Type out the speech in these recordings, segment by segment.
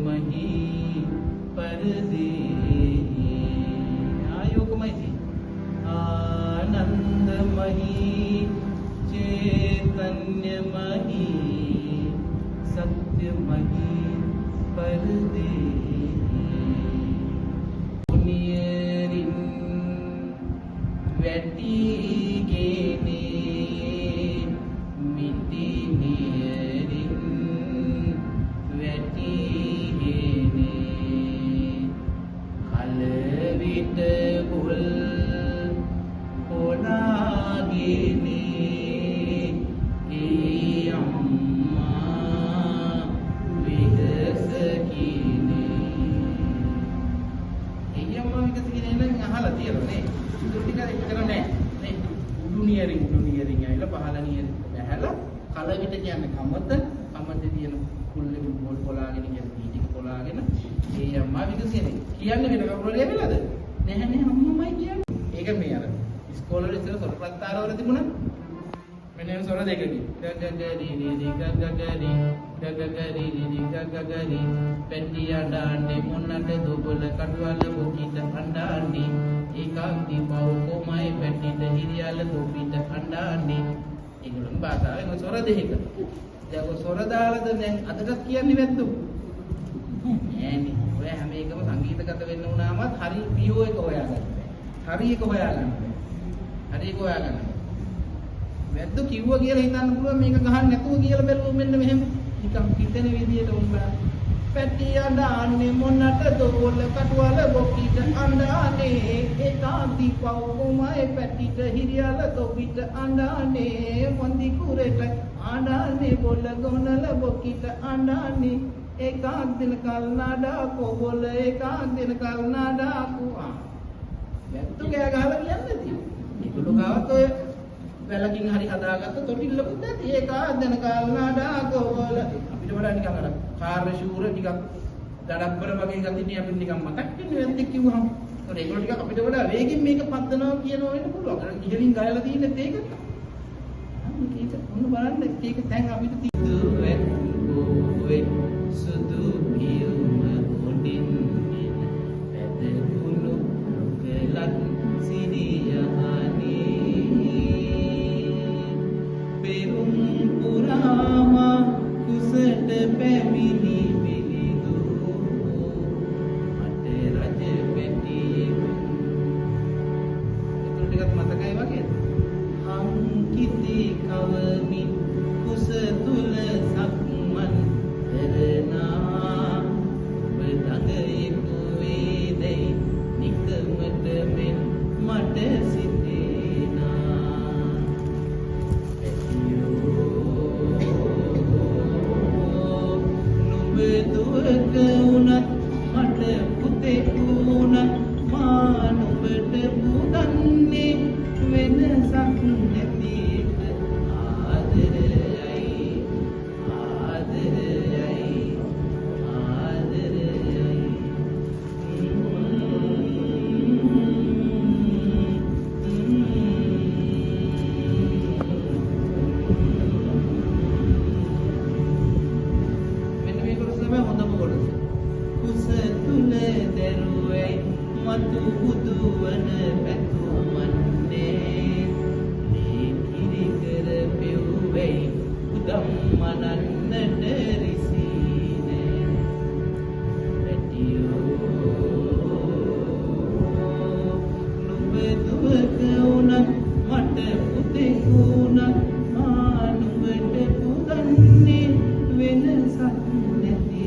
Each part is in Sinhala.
मही परदे आयोगमयी आनंदमयी चैतन्यमयी सत्यमयी परदे पुनियरिन වැටිගෙන මිටිනියරින් වැටිගෙන කල විට බුල් පොනාගෙන ඒ අම්මා විගසකිනේ ඒ අම්මා විගසකිනේ නම් අහලා තියෙනවා නේ ටික විතර නෑ නේ උඩුනියරින් ඇවිල්ලා පහළනියරින් ඇහැලා කල විට කියන්නේ කමත තියෙන කුල්ලෙ බෝල් කොලාගෙන කියන්නේ ටීටික කොලාගෙන ඒ අම්මා විගසන්නේ කියන්නේ වෙන කවුරු හරි වෙලාද නැහැ අම්මමයි කියන්නේ ඒක මේ අර ඉස්කෝලේ ඉස්සර සොරපත්තාරවල තිබුණා මෙන්න ඒ සොර දෙකකින් ගගගරි පෙට්ටියා ඩාන්නේ මොන්නට දුබල කඩවල බොකිට අඬන්නේ ඒකාන්ති පව කොමයි පැටිට හිරියල දුපිට අඬන්නේ ඒගොල්ලන් භාෂාවෙන් සොර දෙක දැන් සොර දාලාද දැන් අදටත් කියන්නේ නැද්ද නෑනේ ඔය හැම එකම සංගීතගත වෙන්න උනාමත් හරි පියෝ එක හොයාගන්න හරි එක හොයාගන්න වැද්ද කිව්වා කියලා හිතන්න පුළුවන් මේක ගහන්න නැතුව කියලා බැලුවොත් මෙන්න මෙහෙම නිකන් හිතෙන විදියට උන් බලන්න පැටි අඬන්නේ මොන්නට දොවල කටුවල බොකිට අඬන්නේ ඒකාන්ති පව කොමයි පැටිට හිරියල තොපිට අඬන්නේ වන්දි කුරේට අඬන්නේ බොල ගොනල බොකිට අඬන්නේ ඒකාන්ත දින කල් නාඩා කොබොල ඒකාන්ත දින කල් නාඩා කුවා වැද්ද කෑ ගහලා කියන්නේ තියෙන්නේ ඒගොල්ලෝ ගාවත් ඔය වැලකින් හරි හදාගත්ත තොටිල්ලකුත් නැති ඒකාන්ත දින කල් නාඩා කොබොල අපිට වඩා නිකන් අර කාර්ය ශූර ටිකක් දඩබ්බර වගේ ගතිනේ අපිට නිකන් මතක් වෙන්නේ වැද්දෙක් කිව්වහම ඒගොල්ලෝ ටිකක් අපිට වඩා වේගින් මේක පද්දනවා කියනවා වෙන්න පුළුවන් අර ඉහලින් ගයලා තියෙන්නේ ඒක මේක ඔන්න බලන්න ඒක දැන් අපිට තියෙන්නේ සුදු පියුම උඩින් පැදකුණු රුකලක් සිරියහනේ පෙරුම් පුරාම කුසට පැමිණි පිළිදු මට රජ පෙට්ටියෙ ටිකක් මතකයි වගේද හම් කිති කවමින් කුස තුල සක්මන් කරනා බඩගේපු වේදේ නිකමට මෙන් මට සිතේනා නුඹ දුරක උනත් මට පුතෙක් උනත් මා නුඹට පුදන්නේ වෙනසක් නැති මතු බුදුවන පැතුමන්නේ මේ කිරි කර පෙව්වේ උදම් මනන්නට රිසීනේ පැටියෝ නුඹ දුවක උනත් මට පුතෙක් උනත් මා නුඹට පුදන්නේ වෙනසක් නැති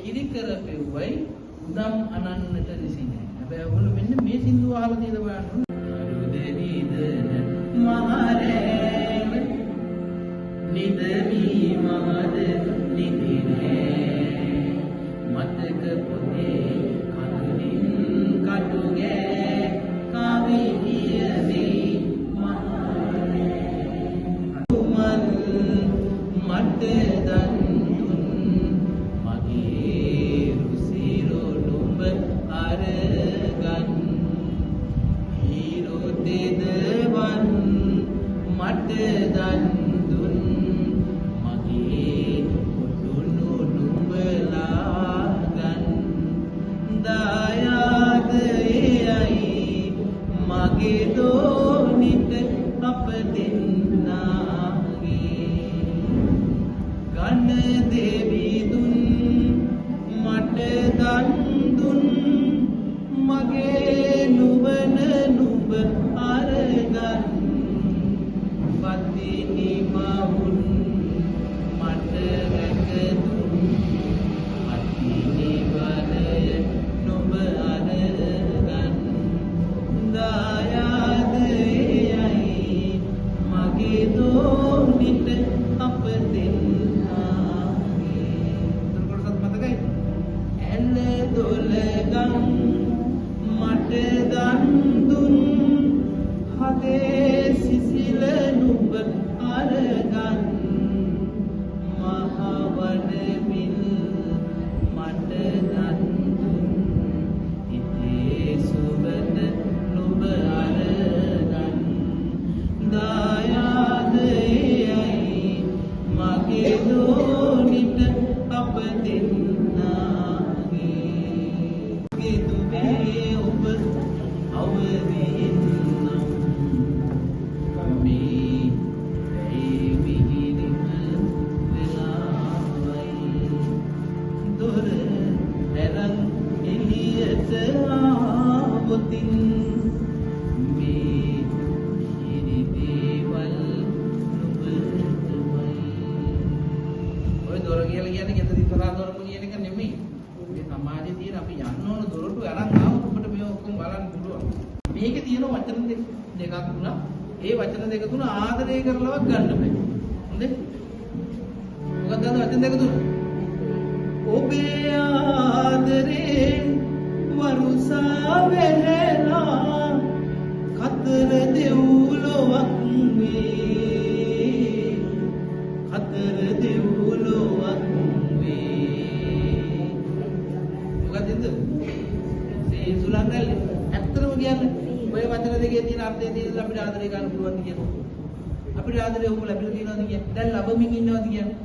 කිරි කරපෙව්වයි උදම් අනන්නට රිසිනේ. හැබැයි ඔයගොල්ලෝ මෙන්න මේ සින්දුව අහලා තියෙද බලන්න. අරුදෙවිද මහරේ නිදවි මහද නිදිනේ මතක පොතේ කඳුලින් කටුගේ කාවි ගියදී මහරේ උමල් මට දන් දිනි මහුන් මට රැකදුන් අතිනි බලය නොබ අරගන් දායාදයයි මගේ දෝනිට අප දෙන්නාගේ කොටසත් මතකයි ඇල්ල දොලගම් මට දන් දුන් හදේ සිසිල නුඹ අරගන් මහවඩ මිල් මට දන් දුන් හිතේ සුබද නුඹ අරගන් දායාදයයි මගේ දෝනිට අප දෙන්නාගේ දුවේ ඔබ අවදීන් මේකේ තියෙන වචන දෙකක් තුනක් ඒ වචන දෙක තුන ආදරය කරලවත් ගන්න බෑ හොඳේ මොකක්ද වචන දෙක තුන ඔබේ ආදරේ වරුසා වෙහෙලා කතර දෙව්ලොවක් වේ කතර දෙව්ලොවක් වේ මොකක්ද ඒ සුලංගල්ලේ ඇත්තම කියන්නේ ඔය වචන දෙකේ තියෙන අර්ථය තියෙන අපිට ආදරය ගන්න පුළුවන් කියන්නේ. අපිට ආදරය ඔහොම ලැබිලා තියෙනවද කියන්නේ. දැන් ලැබමින් ඉන්නවද කියන්නේ.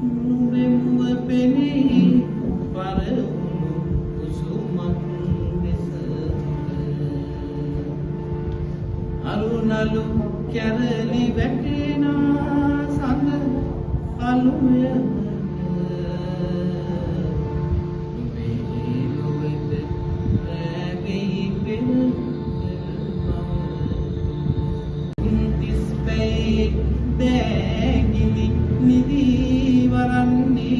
නුඹෙම්ව පෙනෙහි පරවුණු කුසුමක් ලෙස අරුණලු කැරලි වැටෙනා සඳ අලුය දැගිලි නිදී වරන්නේ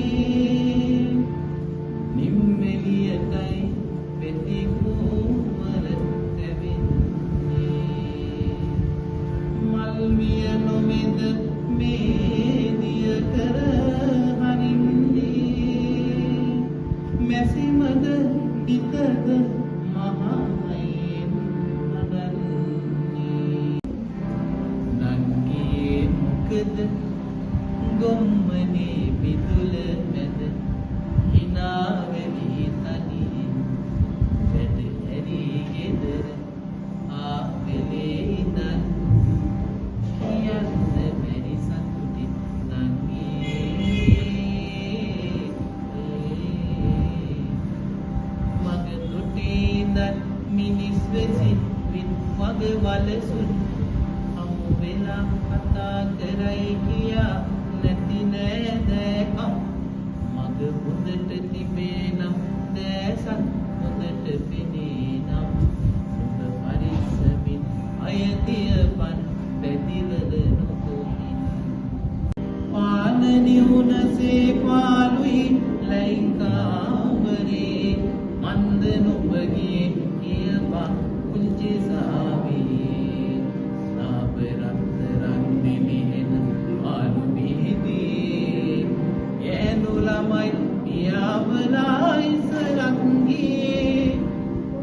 නිම්මෙලියටයි පෙති කුමර තැවෙන්නේ මල්විය නොමෙද මේදිය කර හරින්නේ මැසිමද දිතද මහයෙන් හදන්නේ ගොම්මනේ පිදුල මැද හිනාවෙලි තනි වැඩ ඇරි ගෙදර ආවෙලේ ඉඳන් කියන්න බැරි සතුටි නංගී මග තුටේ ඉඳන් මිනිස් වෙසින් විත් මග වලසුන් අමු වෙලා කතා කරයි කියා නැති නෑදෑකම් මග හොඳට තිබේ නම් දැසත් හොඳට පෙනේ නම් ඔබ පරිස්සමින් අයතියපන් පැතිවල නොකොමින් පානනිවුනසේ පාලුයි ලයිකාවරේ මන්ද නොබගේ කියපා පුංචි සාවේ නාබරත් රන්දිලිහෙන ආලු බිහිදී යෑනු ළමයි පියාවලා ඉසරන්ගේ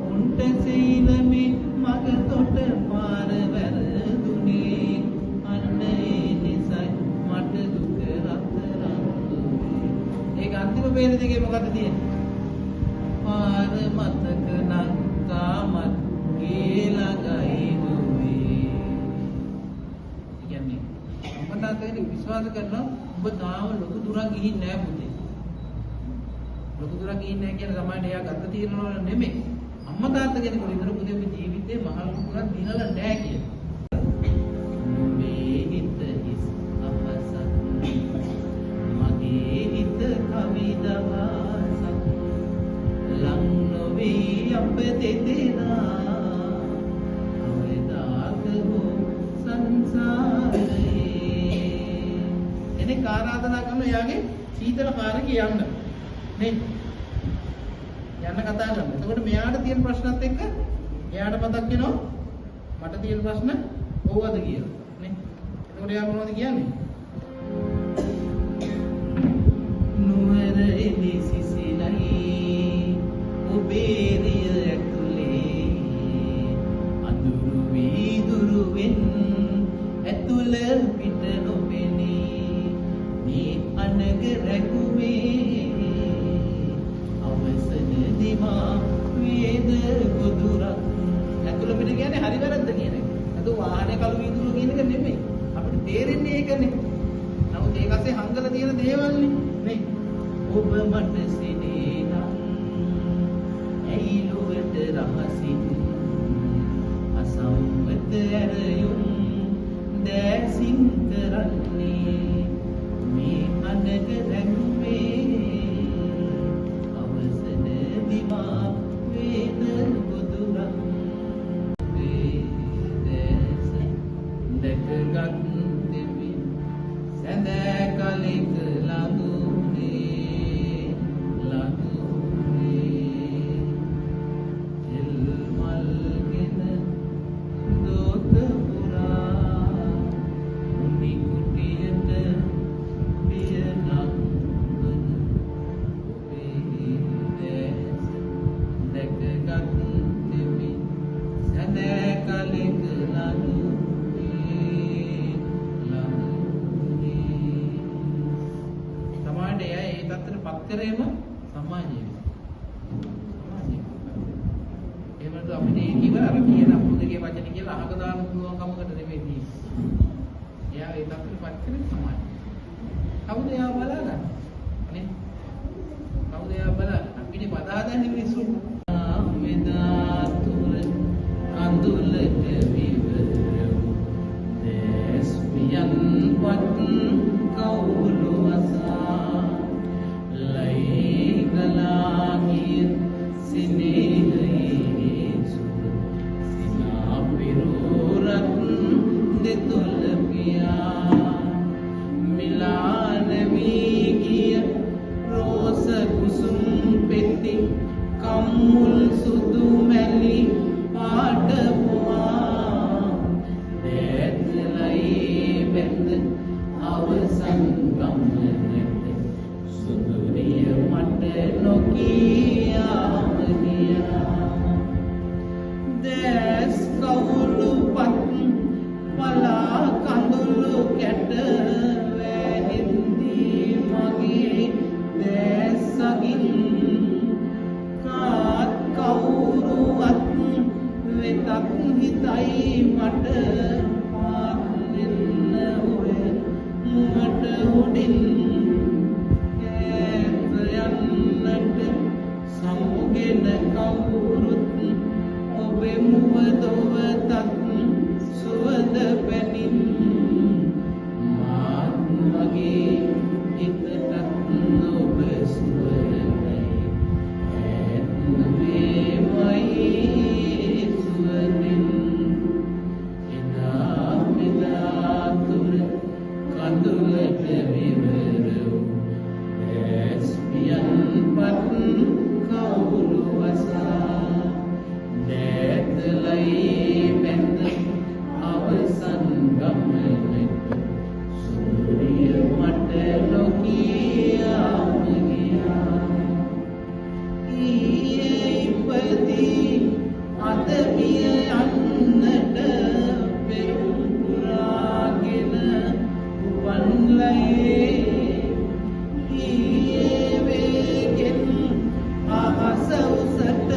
උන්ට සීලමේ මග තොට පාර වැරදුනේ අන්න ඒ නිසයි මට දුක රත්තරන් ඒක අන්තිම වේද දෙකේ මොකද්ද තියෙන්නේ පාර මතක නම් තාමත් ගේ ළඟයි දුවේ කියන්නේ මම තාත්තගෙන් විශ්වාස කරනවා ඔබ තාම ලොකු දුරක් ගිහින් නැහැ පුතේ ලොකු දුරක් ගිහින් නැහැ කියන සමානට එයා ගත්ත තීරණවල නෙමෙයි අම්මා තාත්තා කෙනෙකුට විතර පුතේ ඔබ ජීවිතේ මහ ලොකු දුරක් දිනලා නැහැ කියලා මේ හිත හිස් අපසත් මගේ හිත කවිදවාසක් ලං නොවේ අප දෙදෙනා අවදාක හෝ සංසාරේ එනේ ආරාධනා කරන එයාගේ සීතල කාර්යක යන්න නේ යන්න කතා කරමු. එතකොට මෙයාට තියෙන ප්‍රශ්නත් එක්ක එයාට මතක් වෙනවා මට තියෙන ප්‍රශ්න කොහොමද කියලා නේ. එතකොට එයා මොනවද කියන්නේ? නුවර එලි සිසිලයි ඔබේ රිය ඇතුලේ අඳුරු වීදුරුවෙන් ඇතුළ පිට නොපෙනී මේ අනග රැකුමේ අවසන දිමා වේද ගොදුරක් ඇතුළ පිට කියන්නේ හරි වැරද්ද කියන එක. අද වාහනේ කළු වීදුරු කියන එක නෙමෙයි. අපිට තේරෙන්නේ ඒකනේ. නමුත් ඒකසේ හංගලා තියෙන දේවල්නේ නේ. ඔබ මට සිනේ නම් ඇයි ලොවට රහසින් අසම්මත ඇරයුම් දැසින් කරන්නේ මේ අනග රැඟුමේ අවසන දිමා වේද ගොදුරක් වේදස දැකගත් දෙවි සැඳෑ කලික ළඟුනේ එල් මල්ගෙන දෝත පුරා උනි කුටියට පිය නංගන ඔබේ දැස දැකගත් දෙවි සැඳෑ කලික ළඟුනේ සමාජයේ ඒ තත්ත්වයට පත් කරේම සමාජයේ එහෙමද අපිට ඒ කිව්වර අර කියන අපුදගේ වචන කියලා අහක දාන්න පුළුවන් කමකට නෙමෙයි තියෙන්නේ. එයා ඒ තත්ත්වයට පත් කරේ සමාජය. කවුද එයා බලන්න? ඉතින් පද හදන්නේ මිනිස්සු. මෙදා තුර කඳුලට විවරව දෙස්මියන් වත් කවුරු අසා ලයි ගලාගිය සිනේහයේ සුර සිනා පිරුරත් දෙතොල පියා මිලාන වී ගිය රෝස කුසුම් පෙති කම්මුල් සුදු මැලි පාට පුවා දැත්ලයි බැඳ අවසන් ගමනට සුදුරිය මට නොකියාම ගියා දැස් කවුළු පත් පලා කඳුළු කැට වැහින්දී මගේ දැස්සකින් කාත් කවුරුවත් වෙතත් හිතයි මට පාත් දෙන්න ඔය මුවට උඩින් ඈත යන්නට සමුගෙන කවුරුත් ඔබේ මුව දොවතත් සුවඳ පැනින් මාත් මගේ හිතටත් ඔබ සුවඳයි ඈත් වේමයි සුවඳින් එදා මෙදා තුර කඳුලට විවර වූ දැස්පියන් පත් කවුරු අසා දැතලයි බැඳ අවසන් ගමනට සුරිය මට නොකියාම ගියා ඊයේ ඉපදී අද මිය යන්නට පෙරුම් පුරාගෙන උපන්ලයේ ඊයේ වේගෙන් අහස උසට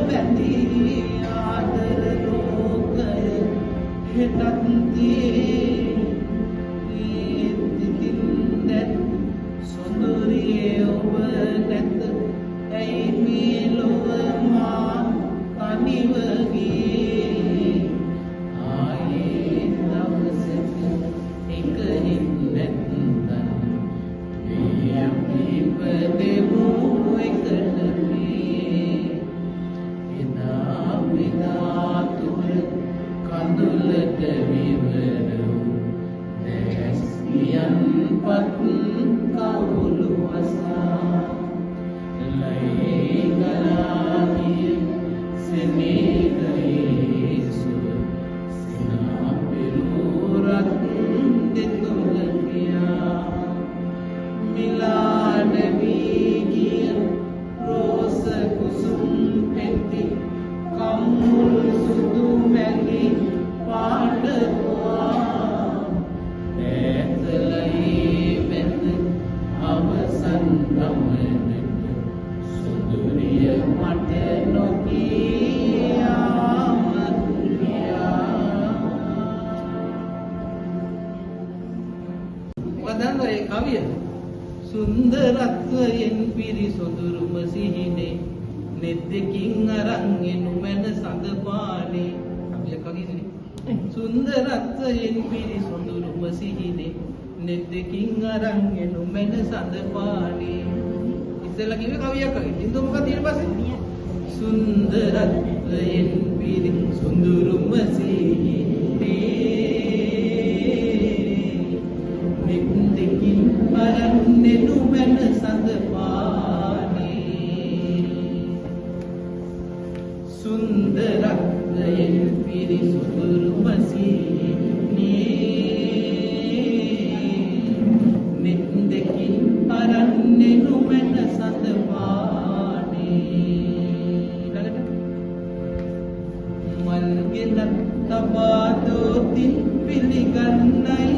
බැඳී ආදර ලෝකය හෙටත් තියේ ඉතින් දැන් සොඳුරියේ ඔබ නැත ඇයි මේ ලොව මා තනිව ගියේ ආයේ දවසක එකෙක් නැත්නම් මේ අපි ඉපදෙමු එකට මේ එදා මෙදා තුර කඳුලට විවර වූ දැස්මියන් පත් කවුරු අසා ලයි ගලාගිය සෙනෙහයේ සුව සිනා පිරුරත් දෙතොල පියා මිලාන වී ගිය රෝස කුසුම් පෙති කම්මුල් සුදු මැලි පාට පුවා දැතලයි බැඳ අවසන් ගමනට සුදුරිය මට නොකියාම ගියා. වදන්වරේ කවිය සුන්දරත්වයෙන් පිරි සොඳුරුම සිහිනේ නෙත් දෙකින් අරන් එනු මැන සඳ පානේ කවිය කවියනේ සුන්දරත්වයෙන් පිරි සොඳුරුම සිහිනේ නෙත් දෙකින් අරන් එනු මැන සඳ පානේ ඉස්සෙල්ලා කිව්වේ කවියක් වගේ ඉතින් මොකද ඊට පස්සේ සුන්දරත්වයෙන් පිරි සොඳුරුම සිහිනේ නෙත් දෙකින් අරන් එනු මැන සඳ පානේ සුන්දරත්වයෙන් පිරි සොඳුරුම සිහිනේ නෙත් දෙකින් අරන් එනු මැන සඳ පානේ මල් ගෙනත් තබා දෝතින් පිළිගන්නයි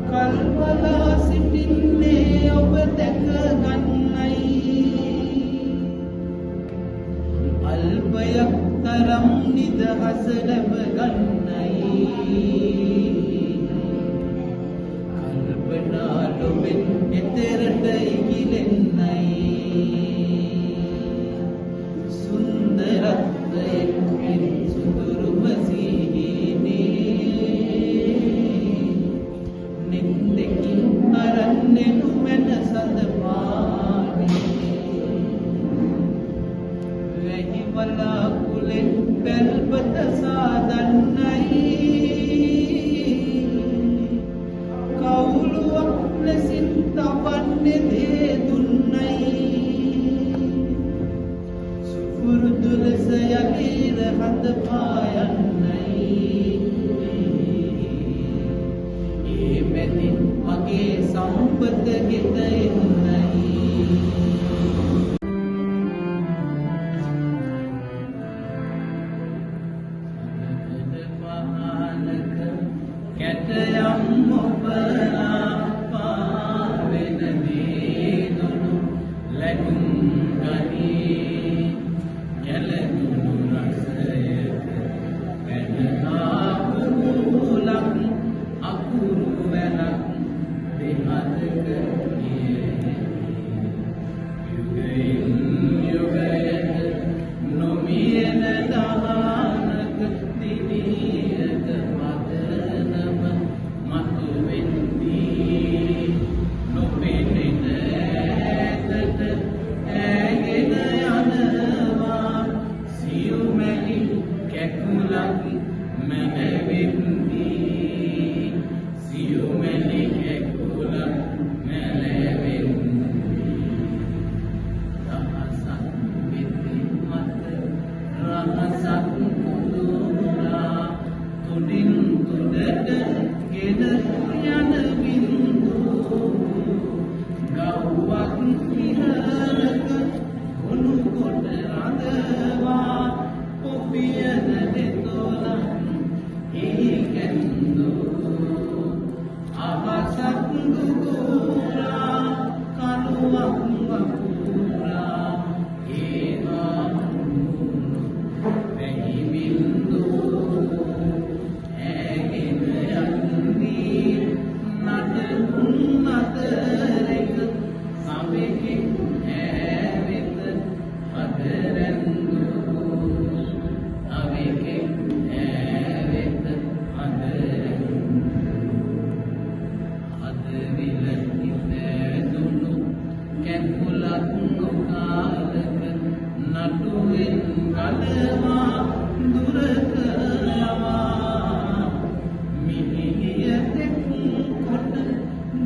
කල්පලා සිටින්නේ ඔබ දැක ගන්නයි අල්පයක් තරම් නිදහස ලැබ ගන්නයි කල්පනා ඔබෙන් එතරට ඉගිලෙන්නයි සුන්දරත්වයෙන් සුදුරුම සිහිනේ නින්දකින් අරන්නේ නුමන සඳපානේ වැහි වලාකුලෙන් පැල්පත සාදන්නයි කවුළුවක් ලෙසින් තබන්නේ දේ දුන්නයි සුපුරුදු ලෙස යකීර හඳ පායන්නයි ඒ මෙදින් මගේ සම්පත ගෙත එන්නයි කැටයම් ඔබලා පාවෙන දේදුණු ලැබුම් ගනී ගැලදුණු රසයක පැනනා පුරුලක් අකුරු වැලක් දෙහදක යුගයෙන් යුගයට නොමියන දානක දිවියක මදනම මතුවෙන්දී නොපෙනෙන ඇතට ඇගෙන යනවා සියුමැලි කැකුලක් මැලවෙන්දී සියුමැලි කැකුලක් මැලවෙන්දී දහසක් වෙති මත රහසක් කුදුරා තුඩින් තුඩට ගෙන යන බින්දු ගව්වක් ඉහළක ගොනු කොට රඳවා පොපියන දෙතොලක් එහි කැන්දු අහසක් දුදුරා කනුවක් වකුරා ඒවා වැහි බින්දු ඇගෙන යන්නේ නටුන් අතරෙක සමෙකින් ඇවෙත අදරැන්දු අවෙකින් ඇවෙත අදරැන්දු අද විල ඉඳදුණු කැකුලක් නොකාලක නටුවෙන් ගලවා දුරක යවා මිහිය තෙක් කොට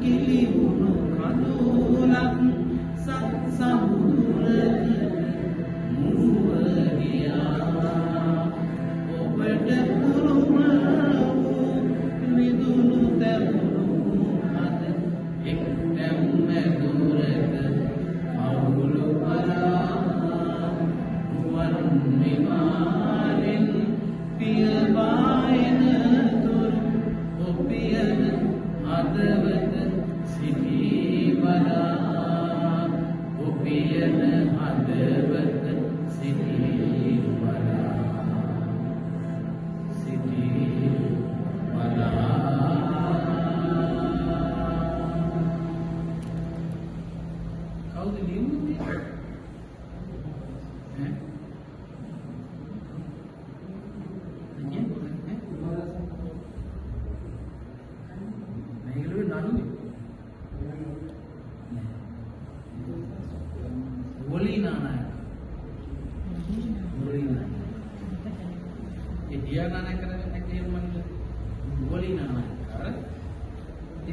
ගිලිහුණු කඳුලක් සමුදුරකට මුව ගියා ඔබට පුරුම වූ මිදුණු තැවුණු අද එක් තැම්මැදුරක අවුලු පරා රුවන් විමානෙන් පිය පායන තුරු ඔපියන හදවත සිටී බලා ඔපියන හදවත සිටී බලා සිටී බලා කවුද ලියන්නේ ඈ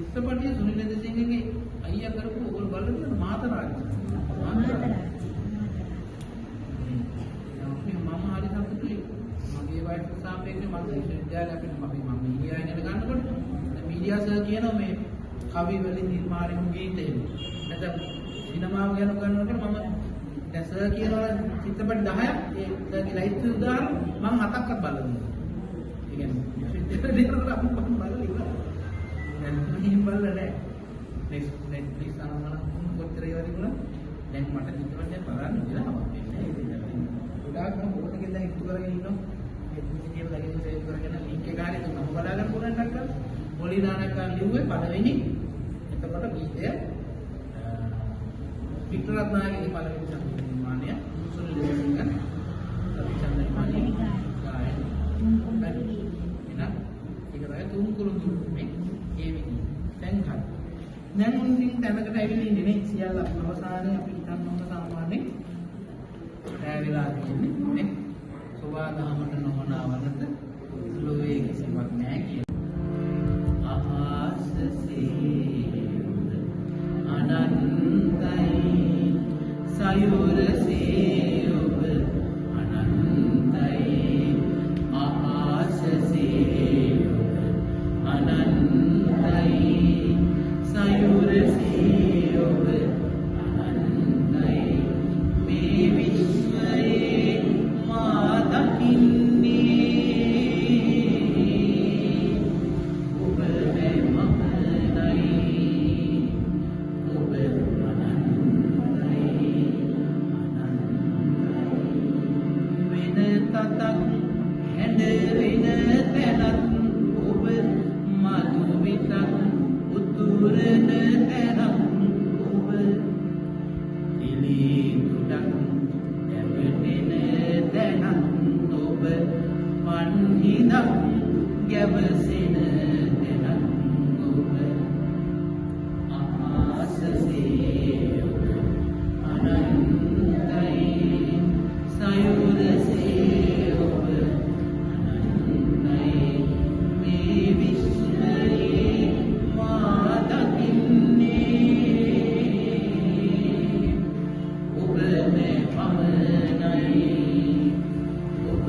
ඉස්සපටිය සුනිල් දෙසිංහගේ අයියා කරපු ඕගොල්ලෝ බලන්න මාතරාජ මම හරි සතුටුයි මගේ වයසට සාපේක්ෂව මම විශ්වවිද්‍යාලය අපිට මම මීඩියා ඉගෙන ගන්නකොට මීඩියා සර් කියනවා මේ කවි වලින් නිර්මාණය වූ ගීතය නැත්නම් සිනමාව ගැන ගන්නකොට මම දැන් සර් කියනවා චිත්‍රපට 10ක් ඒ සර්ගේ ලයිස්ට් උදාහරණ මම 7ක්වත් බලලා ඒ කියන්නේ විශ්වවිද්‍යාලේ මම බලලා ඉවරයි දැන් මෙහෙම බලලා නැහැ නෙට්ෆ්ලික්ස් අනුමන කොච්චර ඉවරයි වුණා දැන් මට චිත්‍රපටයක් බලන්න වෙලාවක් වෙන්නේ නැහැ ගොඩාක් මම ෆෝන් එකෙන් දැන් ඉතුරු කරගෙන ඉන්නවා නෙට්ෆ්ලික්ස් එකේ ලයින් සේව් කරගෙන ලින්ක් එක හරියට මම බලාගෙන පුළුවන් ටක් කරලා පොලිදානක ලිව්වේ පළවෙනි එතකොට ගීතය රත්නායකගේ පළවෙනි ඡන්ද නිර්මාණය සුනිල් දෙවියන්ගන් අපි ඡන්ද නිර්මාණය ගායන එහෙනම් ඒක තමයි තුන්කුළු දුන්නේ ඒ විදිහ. දැන් හරි. දැන් මුලින් තැනකට ඇවිල්ලා ඉන්නේ නේ සියල්ල අවසානයේ අපි හිතන්න ඕන සාමාන්‍යයෙන් රැ වෙලා තියෙන්නේ නේ සෝවාදහමට නොමනාවනට ලෝයේ කිසිවක් නැහැ කියන සයුරසේ ඔබ අනන්තයි ආකාශසේ ඔබ අනන්තයි සයුරසේ ඔබ අනන්තයි මේ විශ්වයේ මා දකින්නේ ඔබ ගැවසෙන දෙනක් ඔබ ආකාශසේ අනන්තයි සයුරසේ ඔබ අනන්තයි මේ විශ්වයේ මා දකින්නේ ඔබ මේ පමණයි ඔබ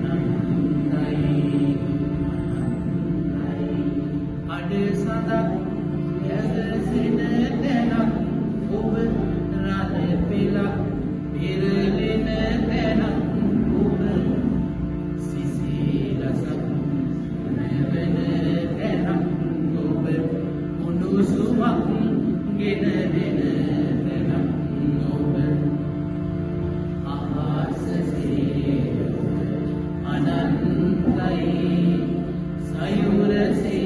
අනන්තයි සදක් යැදසෙන තැනක් ඔබ රළ පෙළක් පෙරලෙන තැනක් ඔබ සිසිලසක් නැවෙන තැනක් ඔබ උණුසුමක් ගෙන දෙන තැනක් ඔබ ආකාශසේ අනන්තයි සයුරසේ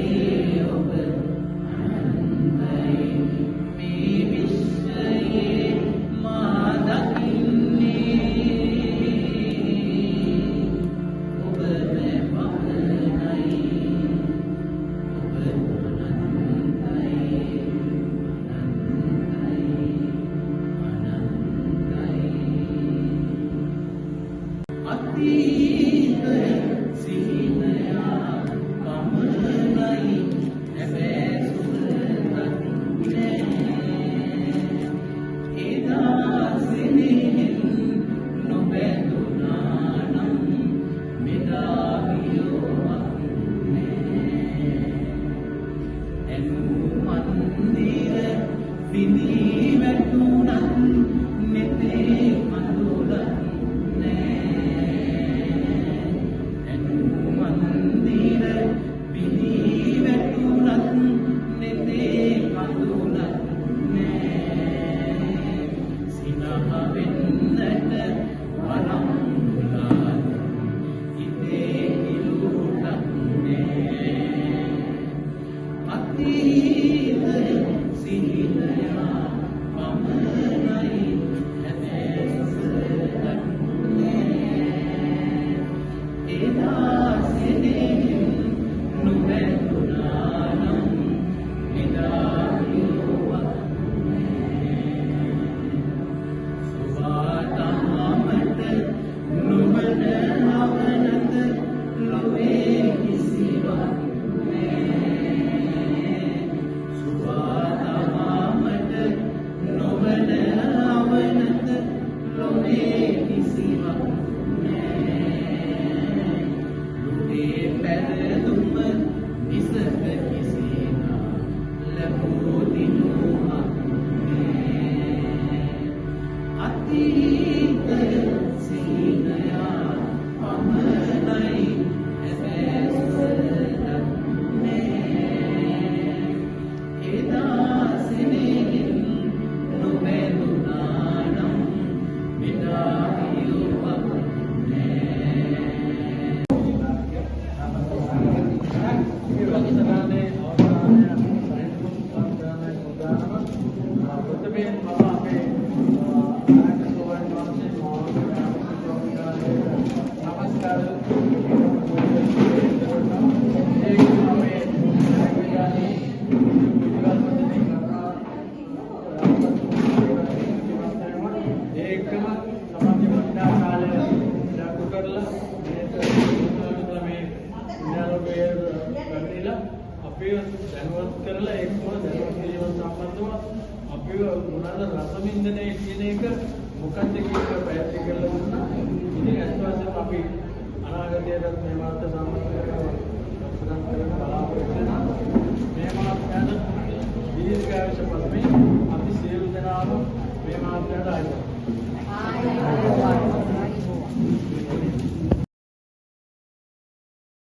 දැනුවත් කරලා එක්කම දැනුවත් කිරීම සම්බන්ධව අපිව මොනවාද රසවින්දනය කියන එක මොකක්ද කියන එක පැහැදිලි කරලා දුන්නා. ඉතින් අත් වශයෙන්ම අපි අනාගතයේත් මේ මාත සම්බන්ධව ප්‍රශ්න කරන බලාපොරොත්තු වෙනවා. මේ මාතයට දීර්ඝායුෂ පතමි. අපි සියලු දෙනාම මේ මාතයට ආයුබෝවන්.